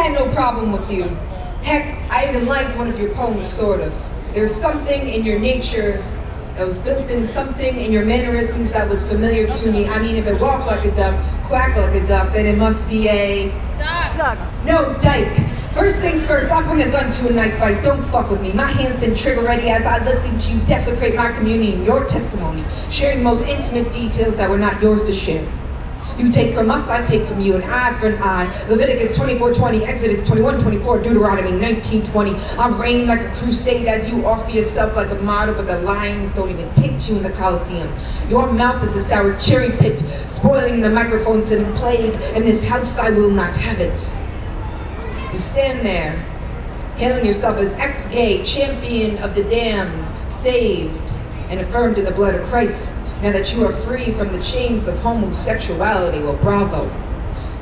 had no problem with you. Heck, I even liked one of your poems, sort of. There's something in your nature that was built in, something in your mannerisms that was familiar to me. I mean, if it walked like a duck, quacked like a duck, then it must be a... Duck. No, dyke. First things first, I'll bring a gun to a knife fight. Don't fuck with me. My hand's been trigger ready as I listen to you desecrate my community and your testimony, sharing the most intimate details that were not yours to share. You take from us, I take from you, an eye for an eye. Leviticus 24:20, Exodus 21:24, Deuteronomy 19:20. I reign like a crusade as you offer yourself like a martyr, but the lions don't even take you in the Colosseum. Your mouth is a sour cherry pit, spoiling the microphones and plague. In this house I will not have it. You stand there, hailing yourself as ex-gay, champion of the damned, saved, and affirmed in the blood of Christ. Now that you are free from the chains of homosexuality, well, bravo.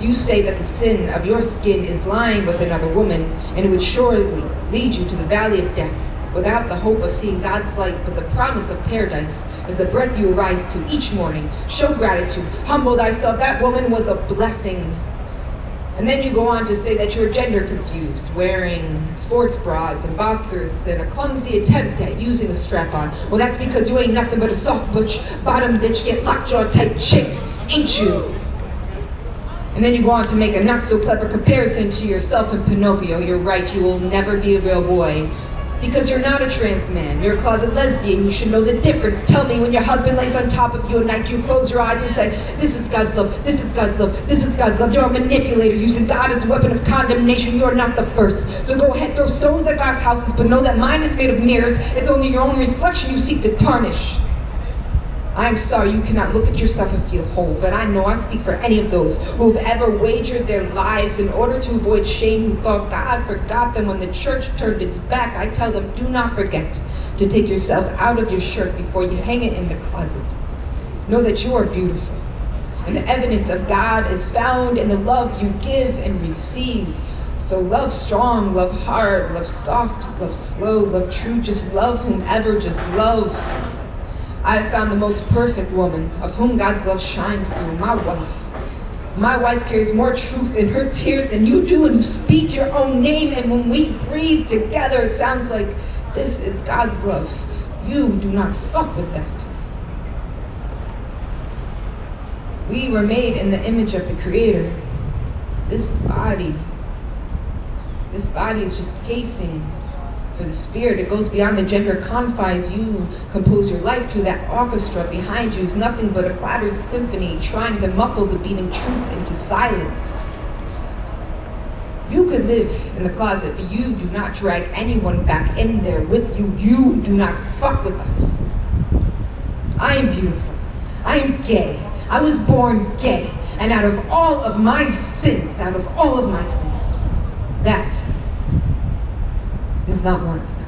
You say that the sin of your skin is lying with another woman, and it would surely lead you to the valley of death, without the hope of seeing God's light, but the promise of paradise is the breath you arise to each morning. Show gratitude, humble thyself. That woman was a blessing. And then you go on to say that you're gender confused, wearing sports bras and boxers and a clumsy attempt at using a strap-on. Well, that's because you ain't nothing but a soft butch, bottom bitch, get lockjaw type chick, ain't you? And then you go on to make a not so clever comparison to yourself and Pinocchio. You're right, you will never be a real boy. Because you're not a trans man, you're a closet lesbian, you should know the difference. Tell me when your husband lays on top of you at night, you close your eyes and say, this is God's love, this is God's love, this is God's love. You're a manipulator using God as a weapon of condemnation. You're not the first. So go ahead, throw stones at glass houses, but know that mine is made of mirrors. It's only your own reflection you seek to tarnish. I'm sorry you cannot look at yourself and feel whole, but I know I speak for any of those who have ever wagered their lives in order to avoid shame, who thought God forgot them when the church turned its back. I tell them, do not forget to take yourself out of your shirt before you hang it in the closet. Know that you are beautiful, and the evidence of God is found in the love you give and receive. So love strong, love hard, love soft, love slow, love true, just love whomever, just love. I have found the most perfect woman, of whom God's love shines through, my wife. My wife carries more truth in her tears than you do, and you speak your own name, and when we breathe together, it sounds like this is God's love. You do not fuck with that. We were made in the image of the Creator. This body is just casing for the spirit. It goes beyond the gender confines. You compose your life to. That orchestra behind you is nothing but a clattered symphony trying to muffle the beating truth into silence. You could live in the closet, but you do not drag anyone back in there with you. You do not fuck with us. I am beautiful. I am gay. I was born gay. And out of all of my sins, that is not one of them.